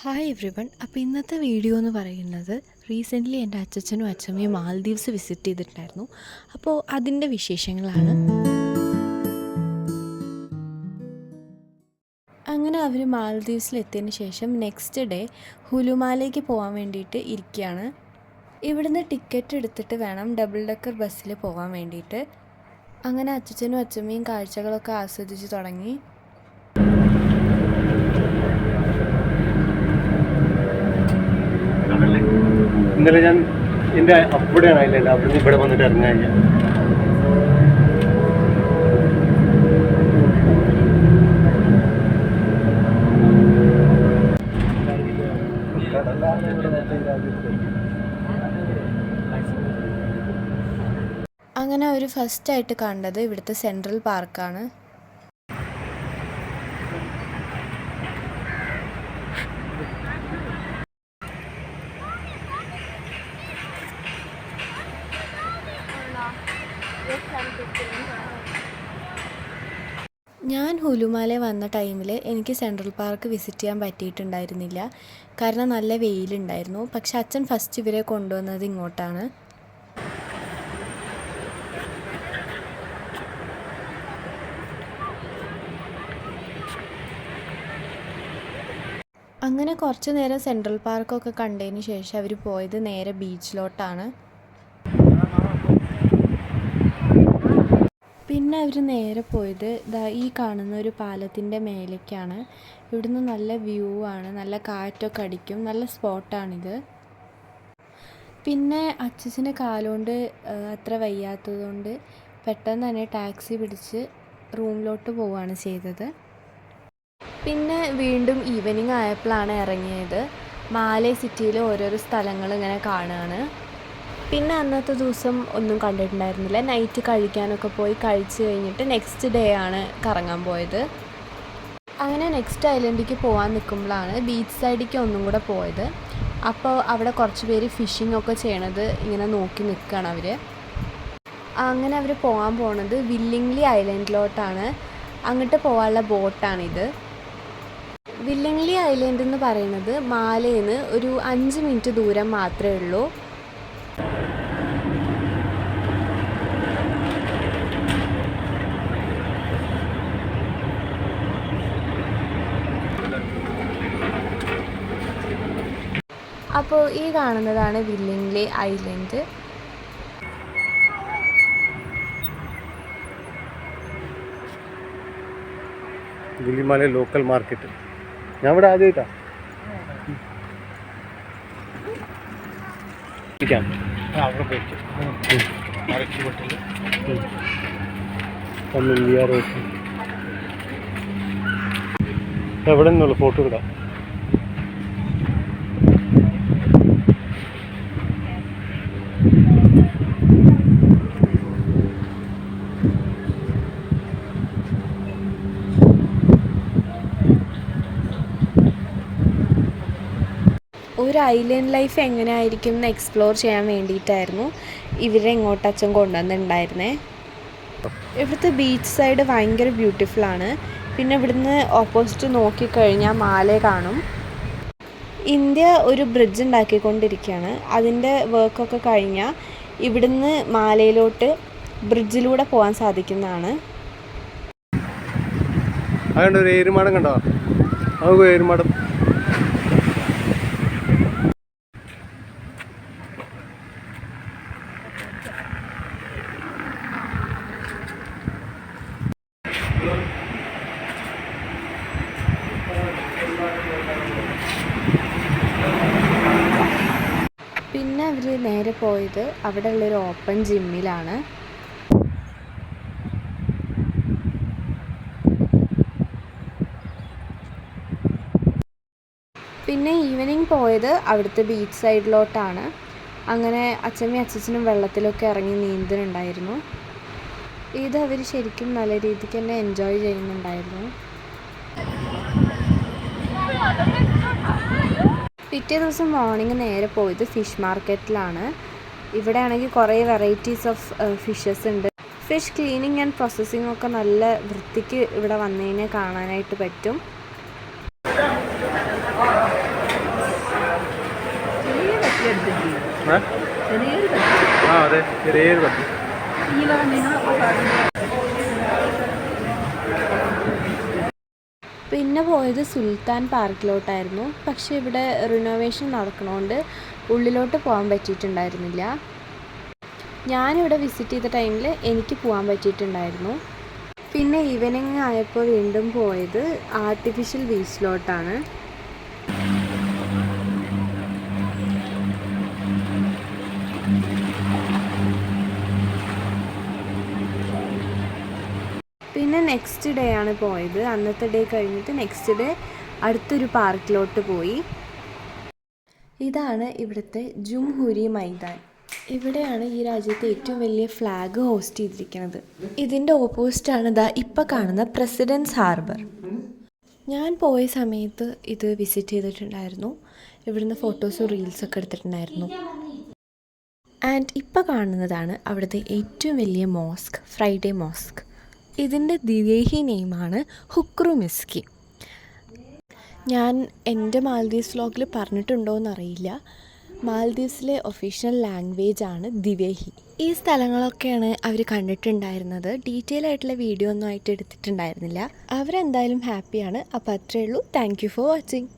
Hi every one. അപ്പോൾ ഇന്നത്തെ video എന്ന് പറയുന്നത് റീസെൻ്റ്ലി എൻ്റെ അച്ഛനും അച്ഛമ്മയും മാൽദീവ്സ് വിസിറ്റ് ചെയ്തിട്ടുണ്ടായിരുന്നു. അപ്പോൾ അതിൻ്റെ വിശേഷങ്ങളാണ്. അങ്ങനെ അവർ മാൽദീവ്സിലെത്തിയതിന് ശേഷം നെക്സ്റ്റ് ഡേ ഹുലുമാലേക്ക് പോകാൻ വേണ്ടിയിട്ട് ഇരിക്കുകയാണ്. ഇവിടുന്ന് ടിക്കറ്റ് എടുത്തിട്ട് വേണം ഡബിൾ ഡെക്കർ ബസ്സിൽ പോകാൻ വേണ്ടിയിട്ട്. അങ്ങനെ അച്ഛനും അച്ഛമ്മയും കാഴ്ചകളൊക്കെ ആസ്വദിച്ച് തുടങ്ങി. ഇന്നലെ ഞാൻ എൻ്റെ അവിടെയാണ് ഐലൻഡ്, അവിടുന്ന് ഇവിടെ വന്നിട്ട് ഇറങ്ങാൻ അങ്ങനെ അവർ ഫസ്റ്റായിട്ട് കണ്ടത് ഇവിടുത്തെ സെൻട്രൽ പാർക്കാണ്. ഞാൻ ഹുലുമാല വന്ന ടൈമിൽ എനിക്ക് സെൻട്രൽ പാർക്ക് വിസിറ്റ് ചെയ്യാൻ പറ്റിയിട്ടുണ്ടായിരുന്നില്ല, കാരണം നല്ല വെയിലുണ്ടായിരുന്നു. പക്ഷെ അച്ഛൻ ഫസ്റ്റ് ഇവരെ കൊണ്ടുവന്നത് ഇങ്ങോട്ടാണ്. അങ്ങനെ കുറച്ച് നേരം സെൻട്രൽ പാർക്കൊക്കെ കണ്ടതിന് ശേഷം അവർ പോയത് നേരെ ബീച്ചിലോട്ടാണ്. പിന്നെ അവർ നേരെ പോയത് ഈ കാണുന്ന ഒരു പാലത്തിൻ്റെ മേലേക്കാണ്. ഇവിടുന്ന് നല്ല വ്യൂ ആണ്, നല്ല കാറ്റൊക്കെ അടിക്കും, നല്ല സ്പോട്ടാണിത്. പിന്നെ അച്ഛന് കാലുകൊണ്ട് അത്ര വയ്യാത്തതുകൊണ്ട് പെട്ടെന്ന് തന്നെ ടാക്സി പിടിച്ച് റൂമിലോട്ട് പോവുകയാണ് ചെയ്തത്. പിന്നെ വീണ്ടും ഈവനിങ് ആയപ്പോഴാണ് ഇറങ്ങിയത്. മാലേ സിറ്റിയിൽ ഓരോരോ സ്ഥലങ്ങൾ ഇങ്ങനെ കാണുകയാണ്. പിന്നെ അന്നത്തെ ദിവസം ഒന്നും കണ്ടിട്ടുണ്ടായിരുന്നില്ല. നൈറ്റ് കഴിക്കാനൊക്കെ പോയി കഴിച്ച് കഴിഞ്ഞിട്ട് നെക്സ്റ്റ് ഡേ ആണ് കറങ്ങാൻ പോയത്. അങ്ങനെ നെക്സ്റ്റ് ഐലൻഡിലേക്ക് പോകാൻ നിൽക്കുമ്പോഴാണ് ബീച്ച് സൈഡിലേക്ക് ഒന്നും കൂടെ പോയത്. അപ്പോൾ അവിടെ കുറച്ച് പേര് ഫിഷിംഗ് ഒക്കെ ചെയ്യണത് ഇങ്ങനെ നോക്കി നിൽക്കുകയാണ് അവർ. അങ്ങനെ അവർ പോകാൻ പോണത് വില്ലിംഗ്ലി ഐലൻഡിലോട്ടാണ്. അങ്ങോട്ട് പോകാനുള്ള ബോട്ടാണിത്. വില്ലിംഗ്ലി ഐലൻഡ് എന്ന് പറയുന്നത് മാലയിൽ നിന്ന് ഒരു 5 മിനിറ്റ് ദൂരം മാത്രമേ ഉള്ളൂ. അപ്പോൾ ഈ കാണുന്നതാണ് Villingili island. Villimale local market. ഞാൻ ഇവിടെ ആദ്യമായിട്ടാണ്. എവിടെ നിന്നുള്ള ഫോട്ടോ എടുക്കാം. ഒരു ഐലൻഡ് ലൈഫ് എങ്ങനെ ആയിരിക്കും എന്ന് എക്സ്പ്ലോർ ചെയ്യാൻ വേണ്ടിയിട്ടായിരുന്നു ഇവരെ ഇങ്ങോട്ട് അച്ഛൻ കൊണ്ടുവന്നിട്ടുണ്ടായിരുന്നേ. ഇവിടുത്തെ ബീച്ച് സൈഡ് ഭയങ്കര ബ്യൂട്ടിഫുള്ളാണ്. പിന്നെ ഇവിടുന്ന് ഓപ്പോസിറ്റ് നോക്കിക്കഴിഞ്ഞാൽ മാലേ കാണും. ഇന്ത്യ ഒരു ബ്രിഡ്ജ് ഉണ്ടാക്കിക്കൊണ്ടിരിക്കുകയാണ്. അതിൻ്റെ വർക്കൊക്കെ കഴിഞ്ഞാൽ ഇവിടുന്ന് മാലയിലോട്ട് ബ്രിഡ്ജിലൂടെ പോകാൻ സാധിക്കുന്നതാണ്. അതുകൊണ്ട് ഒരു ഏരുമാടം കണ്ടോ? ഏരുമാടം പിന്നെ അവർ നേരെ പോയത് അവിടെ ഉള്ളൊരു ഓപ്പൺ ജിമ്മിലാണ്. പിന്നെ ഈവനിങ് പോയത് അവിടുത്തെ ബീച്ച് സൈഡിലോട്ടാണ്. അങ്ങനെ അച്ഛമ്മയും അച്ഛനും വെള്ളത്തിലൊക്കെ ഇറങ്ങി നീന്തുന്നുണ്ടായിരുന്നു. ഇത് അവർ ശരിക്കും നല്ല രീതിക്ക് തന്നെ എൻജോയ് ചെയ്യുന്നുണ്ടായിരുന്നു. പിറ്റേ ദിവസം മോർണിംഗ് നേരെ പോയത് ഫിഷ് മാർക്കറ്റിലാണ്. ഇവിടെ ആണെങ്കിൽ കുറേ വെറൈറ്റീസ് ഓഫ് ഫിഷസ് ഉണ്ട്. ഫിഷ് ക്ലീനിങ് ആൻഡ് പ്രോസസ്സിംഗ് ഒക്കെ നല്ല വൃത്തിക്ക് ഇവിടെ വന്നു കഴിഞ്ഞാൽ കാണാനായിട്ട് പറ്റും. ആ അതെ, ചെറിയൊരു കത്തി. പിന്നെ പോയത് സുൽത്താൻ പാർക്കിലോട്ടായിരുന്നു. പക്ഷേ ഇവിടെ റിനോവേഷൻ നടക്കണോണ്ട് ഉള്ളിലോട്ട് പോകാൻ പറ്റിയിട്ടുണ്ടായിരുന്നില്ല. ഞാനിവിടെ വിസിറ്റ് ചെയ്ത ടൈമിൽ എനിക്ക് പോകാൻ പറ്റിയിട്ടുണ്ടായിരുന്നു. പിന്നെ ഈവനിങ് ആയപ്പോൾ വീണ്ടും പോയത് ആർട്ടിഫിഷ്യൽ ബീച്ചിലോട്ടാണ്. പിന്നെ നെക്സ്റ്റ് ഡേ ആണ് പോയത്. അന്നത്തെ ഡേ കഴിഞ്ഞിട്ട് നെക്സ്റ്റ് ഡേ അടുത്തൊരു പാർക്കിലോട്ട് പോയി. ഇതാണ് ഇവിടുത്തെ ജുംഹൂരി മൈതാൻ. ഇവിടെയാണ് ഈ രാജ്യത്തെ ഏറ്റവും വലിയ ഫ്ലാഗ് ഹോസ്റ്റ് ചെയ്തിരിക്കുന്നത്. ഇതിൻ്റെ ഓപ്പോസിറ്റാണ് ദാ ഇപ്പം കാണുന്ന പ്രസിഡൻസ് ഹാർബർ. ഞാൻ പോയ സമയത്ത് ഇത് വിസിറ്റ് ചെയ്തിട്ടുണ്ടായിരുന്നു. ഇവിടുന്ന് ഫോട്ടോസും റീൽസൊക്കെ എടുത്തിട്ടുണ്ടായിരുന്നു. ആൻഡ് ഇപ്പം കാണുന്നതാണ് അവിടുത്തെ ഏറ്റവും വലിയ മോസ്ക്, ഫ്രൈഡേ മോസ്ക്. ഇതിൻ്റെ ദിവ്യേഹി നെയിമാണ് ഹുക്രു മിസ്കി. ഞാൻ എൻ്റെ മാൽദീവ്സ് വ്ലോഗിൽ പറഞ്ഞിട്ടുണ്ടോയെന്നറിയില്ല. മാൽദീവ്സിലെ ഒഫീഷ്യൽ ലാംഗ്വേജ് ആണ് ദിവ്യേഹി. ഈ സ്ഥലങ്ങളൊക്കെയാണ് അവർ കണ്ടിട്ടുണ്ടായിരുന്നത്. ഡീറ്റെയിൽ ആയിട്ടുള്ള വീഡിയോ ഒന്നും ആയിട്ട് എടുത്തിട്ടുണ്ടായിരുന്നില്ല. അവരെന്തായാലും ഹാപ്പിയാണ്. അപ്പോൾ അത്രയേ ഉള്ളൂ. Thank you for watching.